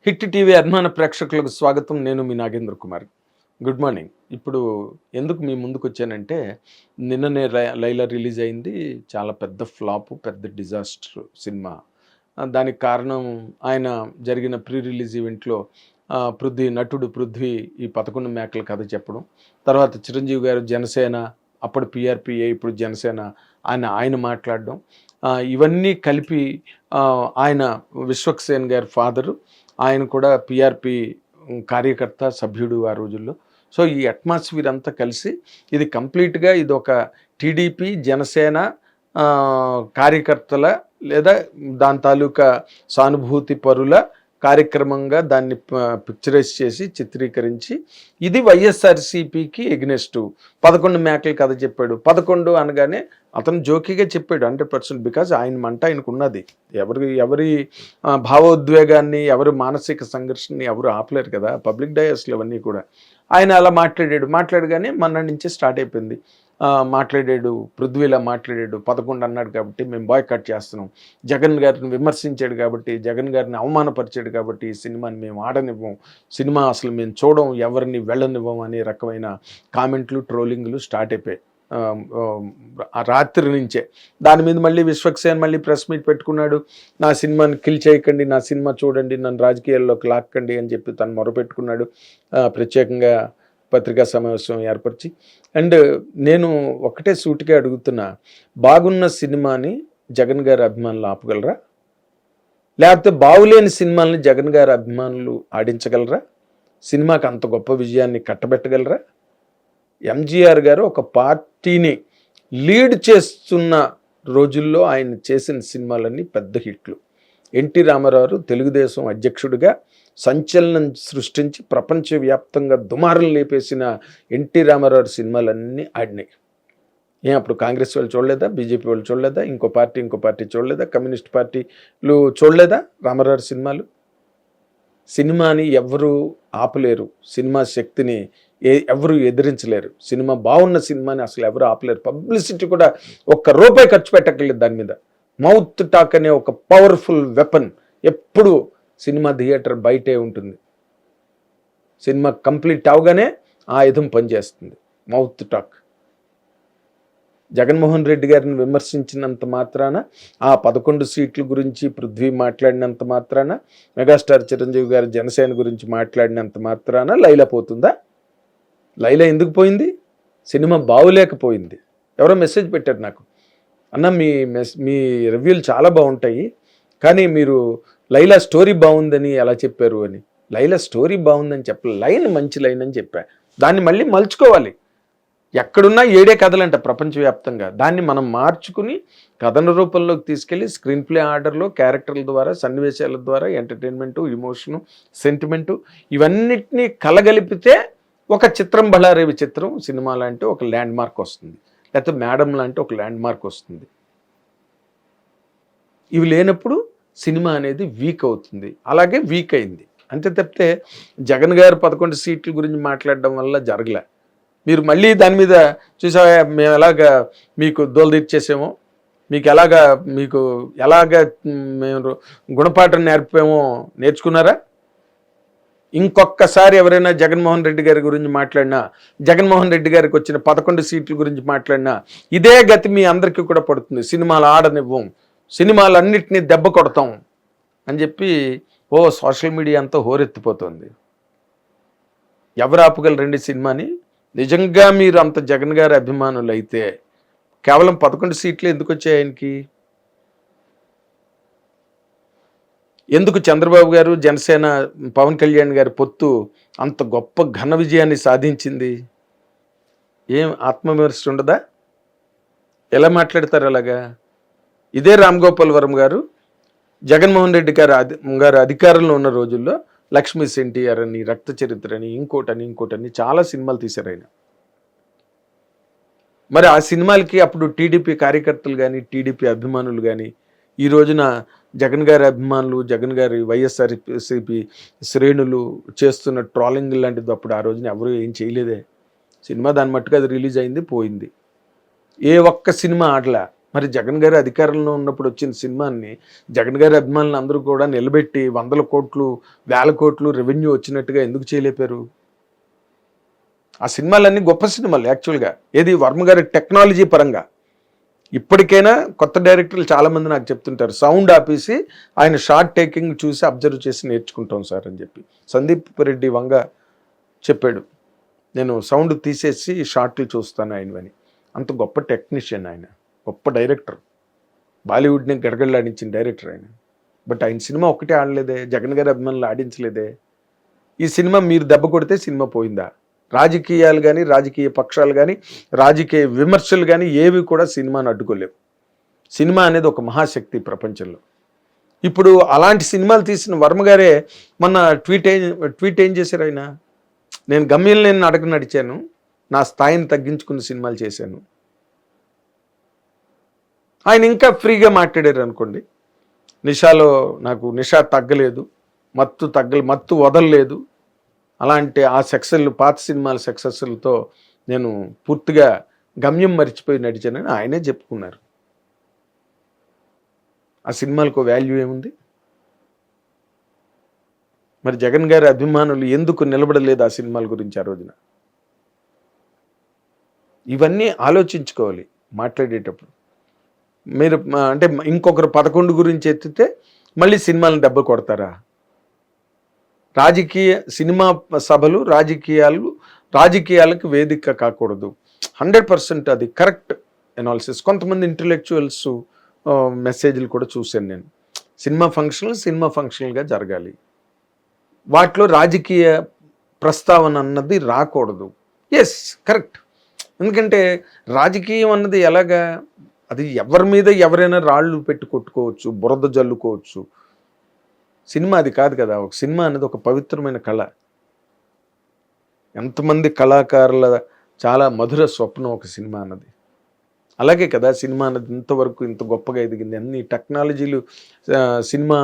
Hit TV అభిమాన ప్రేక్షకులకు స్వాగతం. నేను మీ నాగేంద్ర కుమార్. Good morning. ఇప్పుడు ఎందుకు మీ ముందుకు వచ్చానంటే, నిన్ననే లైలా రిలీజ్ అయింది. చాలా పెద్ద ఫ్లాప్, పెద్ద డిజాస్టర్ సినిమా. దానికి కారణం ఆయన జరిగిన ప్రీ రిలీజ్ ఈవెంట్లో నటుడు పృథ్వీ ఈ 11 మేకల కథ చెప్పడం, తర్వాత చిరంజీవి గారు జనసేన, అప్పుడు పిఆర్పిఏ, ఇప్పుడు జనసేన ఆయన మాట్లాడడం, ఇవన్నీ కలిపి ఆయన విశ్వక్సేన్ గారి ఫాదరు, ఆయన కూడా పిఆర్పి కార్యకర్త, సభ్యుడు ఆ రోజుల్లో. సో ఈ అట్మాస్ఫియర్ అంతా కలిసి ఇది కంప్లీట్గా ఇది ఒక టీడీపీ జనసేన కార్యకర్తల లేదా దాని తాలూకా సానుభూతి పరుల కార్యక్రమంగా దాన్ని పిక్చరైజ్ చేసి చిత్రీకరించి, ఇది వైఎస్ఆర్సీపీకి ఎగ్నెస్ట్ 11 మేకల కథ చెప్పాడు. 11 అనగానే అతను జోకీగా చెప్పాడు 100%. బికాజ్ ఆయన మంట ఆయనకు ఉన్నది. ఎవరి భావోద్వేగాన్ని, ఎవరి మానసిక సంఘర్షణని ఎవరు ఆపలేరు కదా, పబ్లిక్ డయాస్లు అవన్నీ కూడా. ఆయన అలా మాట్లాడగానే మన నుంచి స్టార్ట్ అయిపోయింది. మాట్లాడాడు, పృథ్వీలా మాట్లాడాడు, 11 అన్నాడు కాబట్టి మేము బాయ్కాట్ చేస్తున్నాం, జగన్ గారిని విమర్శించాడు కాబట్టి, జగన్ గారిని అవమానపరిచాడు కాబట్టి ఈ సినిమాని మేము ఆడనివ్వం, సినిమా అసలు మేము చూడం, ఎవరిని వెళ్ళనివ్వం అనే రకమైన కామెంట్లు, ట్రోలింగ్లు స్టార్ట్ అయిపోయాయి రాత్రి నుంచే. దాని మీద మళ్ళీ విశ్వక్సేన్ మళ్ళీ ప్రెస్ మీట్ పెట్టుకున్నాడు. నా సినిమాని కిల్ చేయకండి, నా సినిమా చూడండి, నన్ను రాజకీయాల్లోకి లాక్కండి అని చెప్పి తను మొరపెట్టుకున్నాడు. ప్రత్యేకంగా పత్రికా సమావేశం ఏర్పరిచి. అండ్ నేను ఒకటే సూటిగా అడుగుతున్నా, బాగున్న సినిమాని జగన్ గారి అభిమానులు ఆపగలరా? లేకపోతే బాగులేని సినిమాలని జగన్ గారి అభిమానులు ఆడించగలరా? సినిమాకి అంత గొప్ప విజయాన్ని కట్టబెట్టగలరా? ఎంజీఆర్ గారు ఒక పార్టీని లీడ్ చేస్తున్న రోజుల్లో ఆయన చేసిన సినిమాలన్నీ పెద్ద హిట్లు. ఎన్టీ రామారావు తెలుగుదేశం అధ్యక్షుడిగా సంచలనం సృష్టించి ప్రపంచవ్యాప్తంగా దుమారం లేపేసిన ఎన్టీ రామారావు సినిమాలన్నీ ఆడినాయి. అప్పుడు కాంగ్రెస్ వాళ్ళు చూడలేదా? బీజేపీ వాళ్ళు చూడలేదా? ఇంకో పార్టీ చూడలేదా? కమ్యూనిస్ట్ పార్టీలు చూడలేదా రామారావు సినిమాలు? సినిమాని ఎవరు ఆపలేరు, సినిమా శక్తిని ఎవరు ఎదిరించలేరు. సినిమా బాగున్న సినిమాని అసలు ఎవరు ఆపలేరు. పబ్లిసిటీ కూడా ₹1 ఖర్చు పెట్టక్కర్లేదు దాని మీద. మౌత్ టాక్ అనే ఒక పవర్ఫుల్ వెపన్ ఎప్పుడు సినిమా థియేటర్ బయటే ఉంటుంది. సినిమా కంప్లీట్ అవగానే ఆ ఆయుధం పనిచేస్తుంది, మౌత్ టాక్. జగన్మోహన్ రెడ్డి గారిని విమర్శించినంత మాత్రాన, ఆ 11 సీట్ల గురించి పృథ్వీ మాట్లాడినంత మాత్రాన, మెగాస్టార్ చిరంజీవి గారి జనసేన గురించి మాట్లాడినంత మాత్రాన లైలా పోతుందా? లైలా ఎందుకు పోయింది? సినిమా బాగులేకపోయింది. ఎవరో మెసేజ్ పెట్టారు నాకు, అన్న మీ రివ్యూలు చాలా బాగుంటాయి, కానీ మీరు లైలా స్టోరీ బాగుందని ఎలా చెప్పారు అని. లైలా స్టోరీ బాగుందని చెప్పలే, లైన్ మంచి లైన్ అని చెప్పా. దాన్ని మళ్ళీ మలుచుకోవాలి. ఎక్కడున్నా 7 కథలంట ప్రపంచవ్యాప్తంగా. దాన్ని మనం మార్చుకుని కథన రూపంలోకి తీసుకెళ్ళి స్క్రీన్ ప్లే ఆర్డర్లో క్యారెక్టర్ల ద్వారా, సన్నివేశాల ద్వారా, ఎంటర్టైన్మెంటు, ఇమోషను, సెంటిమెంటు ఇవన్నిటినీ కలగలిపితే ఒక చిత్రం బళారేవి చిత్రం సినిమా లాంటి ఒక ల్యాండ్ మార్క్ వస్తుంది, లేకపోతే మేడం లాంటి ఒక ల్యాండ్ మార్క్ వస్తుంది. ఇవి లేనప్పుడు సినిమా అనేది వీక్ అవుతుంది. అలాగే వీక్ అయింది. అంతే తప్పితే జగన్ గారు 11 సీట్ల గురించి మాట్లాడడం వల్ల జరగలే. మీరు మళ్ళీ దాని మీద చూసావా, మేము ఎలాగా మీకు దోలు తీర్చేసామో, మీకు ఎలాగా మేము గుణపాఠం నేర్పామో నేర్చుకున్నారా? ఇంకొకసారి ఎవరైనా జగన్మోహన్ రెడ్డి గారి గురించి మాట్లాడినా, జగన్మోహన్ రెడ్డి గారికి వచ్చిన 11 సీట్ల గురించి మాట్లాడినా ఇదే గతి మీ అందరికీ కూడా పడుతుంది. సినిమాలు ఆడనివ్వం, సినిమాలన్నింటినీ దెబ్బ కొడతాం అని చెప్పి సోషల్ మీడియా అంతా హోరెత్తిపోతుంది. ఎవరు ఆపగలరండి సినిమాని? నిజంగా మీరు అంత జగన్ గారి అభిమానులు అయితే కేవలం 11 సీట్లు ఎందుకు వచ్చాయి ఆయనకి? ఎందుకు చంద్రబాబు గారు, జనసేన, పవన్ కళ్యాణ్ గారి పొత్తు అంత గొప్ప ఘన విజయాన్ని సాధించింది? ఏం ఆత్మవిమర్శ ఉండదా? ఎలా మాట్లాడతారు అలాగా? ఇదే రామ్ గోపాల్ వరం గారు జగన్మోహన్ రెడ్డి గారు అధికారంలో ఉన్న రోజుల్లో లక్ష్మీ ఎన్టీఆర్ అని, రక్త చరిత్ర అని, ఇంకోటని చాలా సినిమాలు తీశారు ఆయన. మరి ఆ సినిమాలకి అప్పుడు టీడీపీ కార్యకర్తలు కానీ, టీడీపీ అభిమానులు కానీ, ఈ రోజున జగన్ గారి అభిమానులు, జగన్ గారి వైఎస్ఆర్సీపీ శ్రేణులు చేస్తున్న ట్రోలింగ్ లాంటిది అప్పుడు ఆ రోజున ఎవరు ఏం చేయలేదే. సినిమా దాని మట్టుకు అది రిలీజ్ అయింది, పోయింది. ఏ ఒక్క సినిమా ఆడలా. మరి జగన్ గారి అధికారంలో ఉన్నప్పుడు వచ్చిన సినిమాని జగన్ గారి అభిమానులు అందరూ కూడా నిలబెట్టి 100 కోట్లు 1000 కోట్లు రెవెన్యూ వచ్చినట్టుగా ఎందుకు చేయలేపారు? ఆ సినిమాలన్నీ గొప్ప సినిమాలు యాక్చువల్గా. ఏది వర్మ గారి టెక్నాలజీ పరంగా. ఇప్పటికైనా కొత్త డైరెక్టర్లు చాలామంది నాకు చెప్తుంటారు, సౌండ్ ఆపేసి ఆయన షార్ట్ టేకింగ్ చూసి అబ్జర్వ్ చేసి నేర్చుకుంటాం సార్ అని చెప్పి. సందీప్ రెడ్డి వంగ చెప్పాడు, నేను సౌండ్ తీసేసి షార్ట్లు చూస్తాను ఆయనవని. అంత గొప్ప టెక్నీషియన్ ఆయన, గొప్ప డైరెక్టర్, బాలీవుడ్ని గడగడలాడించిన డైరెక్టర్ ఆయన. బట్ ఆయన సినిమా ఒక్కటే ఆడలేదే, జగన్ గారి అభిమానులు ఆడించలేదే. ఈ సినిమా మీరు దెబ్బ కొడితే సినిమా పోయిందా? రాజకీయాలు కానీ, రాజకీయ పక్షాలు కానీ, రాజకీయ విమర్శలు కానీ ఏవి కూడా సినిమాను అడ్డుకోలేవు. సినిమా అనేది ఒక మహాశక్తి ప్రపంచంలో. ఇప్పుడు అలాంటి సినిమాలు తీసిన వర్మ గారే మొన్న ట్వీట్ ఏం చేశారు ఆయన, నేను గమ్యం లేని నడక నడిచాను, నా స్థాయిని తగ్గించుకున్న సినిమాలు చేశాను. ఆయన ఇంకా ఫ్రీగా మాట్లాడారు అనుకోండి, నిషాలో నాకు నిషా తగ్గలేదు, మత్తు వదలలేదు, అలాంటి ఆ సక్సెస్లు పాత సినిమాల సక్సెస్లతో నేను పూర్తిగా గమ్యం మరిచిపోయి నడిచానని ఆయనే చెప్పుకున్నారు. ఆ సినిమాలకు వాల్యూ ఏముంది? మరి జగన్ గారి అభిమానులు ఎందుకు నిలబడలేదు ఆ సినిమాల గురించి ఆ రోజున? ఇవన్నీ ఆలోచించుకోవాలి మాట్లాడేటప్పుడు. మీరు అంటే ఇంకొకరు 11 గురించి ఎత్తితే మళ్ళీ సినిమాలను దెబ్బ కొడతారా? సినిమా సభలు రాజకీయాలకు వేదిక కాకూడదు. 100% అది కరెక్ట్ ఎనాలిసిస్. కొంతమంది ఇంటలెక్చువల్స్ మెసేజ్లు కూడా చూశాను నేను. సినిమా ఫంక్షన్లుగా జరగాలి, వాటిలో రాజకీయ ప్రస్తావన అన్నది రాకూడదు. Yes, correct. ఎందుకంటే రాజకీయం అన్నది ఎలాగా, అది ఎవరి మీద ఎవరైనా రాళ్ళు పెట్టి కొట్టుకోవచ్చు, బురద జల్లుకోవచ్చు. సినిమా అది కాదు కదా. ఒక సినిమా అనేది ఒక పవిత్రమైన కళ. ఎంతమంది కళాకారుల చాలా మధుర స్వప్నం ఒక సినిమా అన్నది. అలాగే కదా సినిమా అన్నది ఇంతవరకు ఇంత గొప్పగా ఎదిగింది. అన్ని టెక్నాలజీలు సినిమా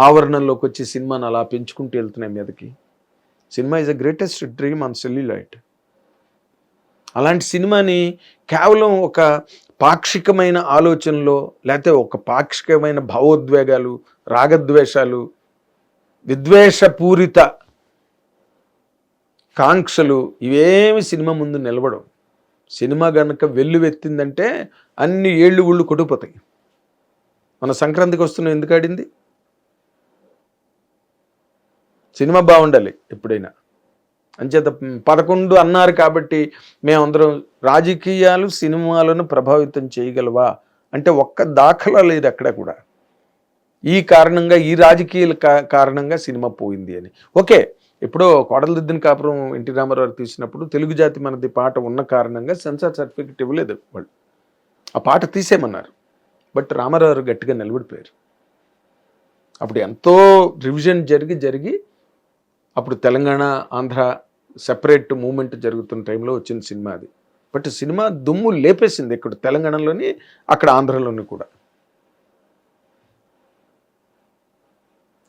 ఆవరణలోకి వచ్చి సినిమాను అలా పెంచుకుంటూ వెళ్తున్నాయి మీదకి. Cinema is the greatest dream on celluloid. అలాంటి సినిమాని కేవలం ఒక పాక్షికమైన ఆలోచనలో, లేకపోతే ఒక పాక్షికమైన భావోద్వేగాలు, రాగద్వేషాలు, విద్వేషపూరిత కాంక్షలు ఇవేమి సినిమా ముందు నిలబడవు. సినిమా గనక వెల్లువెత్తిందంటే అన్ని ఏళ్ళు ఊళ్ళు కొట్టుకుపోతాయి. మన సంక్రాంతికి వస్తున్నాం, ఎందుకు ఆడింది? సినిమా బాగుండాలి ఎప్పుడైనా. అంచేత 11 అన్నారు కాబట్టి మేమందరం రాజకీయాలు సినిమాలను ప్రభావితం చేయగలవా అంటే ఒక్క దాఖలా లేదు ఎక్కడ కూడా. ఈ కారణంగా, ఈ రాజకీయాల కారణంగా సినిమా పోయింది అని. ఓకే, ఇప్పుడు కోడలదిద్దిన కాపురం ఎన్టీ రామారావు తీసినప్పుడు తెలుగు జాతి మనది పాట ఉన్న కారణంగా సెన్సార్ సర్టిఫికెట్ ఇవ్వలేదు వాళ్ళు, ఆ పాట తీసేయమన్నారు. బట్ రామారావు గట్టిగా నిలబడిపోయారు. అప్పుడు ఎంతో రివిజన్ జరిగి అప్పుడు తెలంగాణ ఆంధ్ర సెపరేట్ మూమెంట్ జరుగుతున్న టైంలో వచ్చిన సినిమా అది. బట్ సినిమా దుమ్ము లేపేసింది ఇక్కడ తెలంగాణలోని, అక్కడ ఆంధ్రలోని కూడా.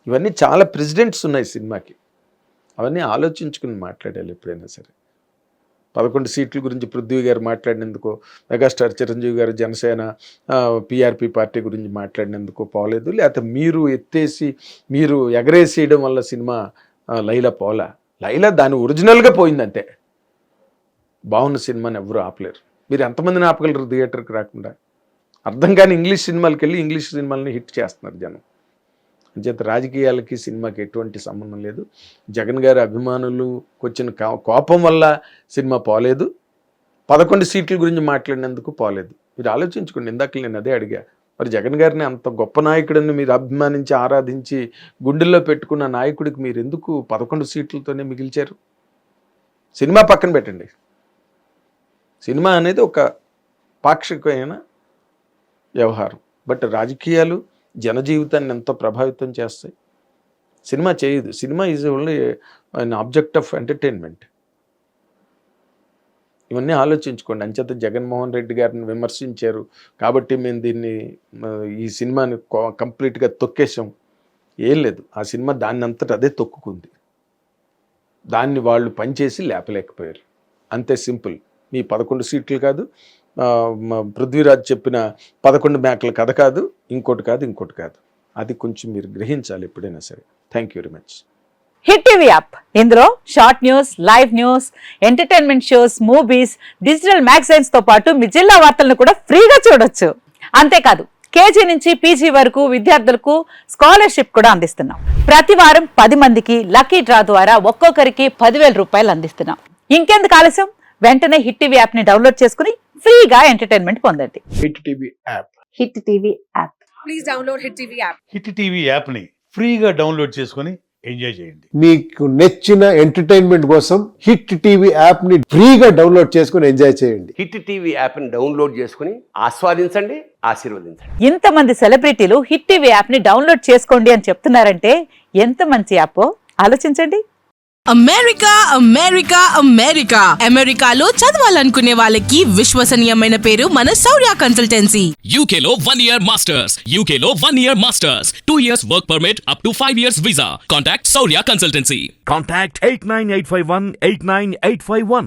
ఇవన్నీ చాలా ప్రెసిడెంట్స్ ఉన్నాయి సినిమాకి, అవన్నీ ఆలోచించుకుని మాట్లాడాలి ఎప్పుడైనా సరే. 11 సీట్ల గురించి పృథ్వీ గారు మాట్లాడినందుకు, మెగాస్టార్ చిరంజీవి గారు జనసేన పిఆర్పి పార్టీ గురించి మాట్లాడినందుకు పోలేదు, లేకపోతే మీరు ఎగరేసేయడం వల్ల సినిమా లైలా పోలా. లైలా దాని ఒరిజినల్గా పోయిందంటే బాగున్న సినిమాని ఎవరు ఆపలేరు. మీరు ఎంతమందిని ఆపగలరు థియేటర్కి రాకుండా? అర్థం కాని ఇంగ్లీష్ సినిమాలకి వెళ్ళి ఇంగ్లీష్ సినిమాలని హిట్ చేస్తున్నారు జనం. అంచేత రాజకీయాలకి సినిమాకి ఎటువంటి సంబంధం లేదు. జగన్ గారి అభిమానులకు వచ్చిన కోపం వల్ల సినిమా పోలేదు, 11 సీట్ల గురించి మాట్లాడినందుకు పోలేదు. మీరు ఆలోచించుకోండి. ఇందాక నేను అదే అడిగా, మరి జగన్ గారిని అంత గొప్ప నాయకుడిని మీరు అభిమానించి ఆరాధించి గుండెల్లో పెట్టుకున్న నాయకుడికి మీరు ఎందుకు 11 సీట్లతోనే మిగిల్చారు? సినిమా పక్కన పెట్టండి. సినిమా అనేది ఒక పాక్షికమైన వ్యవహారం, బట్ రాజకీయాలు జనజీవితాన్ని ఎంతో ప్రభావితం చేస్తాయి. సినిమా చేయదు. Cinema is only an object of entertainment. ఇవన్నీ ఆలోచించుకోండి. అంచేత జగన్మోహన్ రెడ్డి గారిని విమర్శించారు కాబట్టి మేము ఈ సినిమాని కంప్లీట్గా తొక్కేసాం. ఏం లేదు, ఆ సినిమా దాన్ని అంతటా అదే తొక్కుకుంది. దాన్ని వాళ్ళు పనిచేసి లేపలేకపోయారు, అంతే సింపుల్. మీ 11 సీట్లు కాదు, పృథ్వీరాజ్ చెప్పిన 11 మేకల కథ కాదు, ఇంకోటి కాదు. అది కొంచెం మీరు గ్రహించాలి ఎప్పుడైనా సరే. Thank you very much. Hit TV app, ఇందులో short news, live news, entertainment shows, movies, digital magazines తో పాటు మీ జిల్లా వార్తలను కూడా ఫ్రీగా చూడొచ్చు. అంతేకాదు కేజీ నుంచి పీజీ వరకు విద్యార్థులకు స్కాలర్షిప్ కూడా అందిస్తున్నాం. ప్రతి వారం 10 మందికి లక్కీ డ్రా ద్వారా ఒక్కొక్కరికి 10,000 రూపాయలు అందిస్తున్నాం. ఇంకెందుకు ఆలస్యం, వెంటనే హిట్ టీవీ యాప్ ని డౌన్లోడ్ చేసుకుని ఫ్రీగా ఎంటర్టైన్మెంట్ పొందండి. Hit TV app. Hit TV app. Please download Hit TV app. Hit TV యాప్ని ఫ్రీగా డౌన్లోడ్ చేసుకొని ఎంజాయ్ చేయండి. మీకు నచ్చిన ఎంటర్టైన్మెంట్ కోసం హిట్ టీవీ యాప్ ని ఫ్రీగా డౌన్లోడ్ చేసుకుని ఎంజాయ్ చేయండి. హిట్ టీవీ యాప్ని డౌన్లోడ్ చేసుకుని ఆస్వాదించండి, ఆశీర్వదించండి. ఇంతమంది సెలబ్రిటీలు హిట్ టీవీ యాప్ ని డౌన్లోడ్ చేసుకోండి అని చెప్తున్నారంటే ఎంత మంచి యాప్ ఆలోచించండి. అమెరికాలో చదవాలనుకునే వాళ్ళకి విశ్వసనీయమైన పేరు మన శౌర్య కన్సల్టెన్సీ. UK లో 1 year masters. UK లో 1 year masters. 2 years work permit up to 5 years visa. Contact Saurya Consultancy. Contact 89851 89851.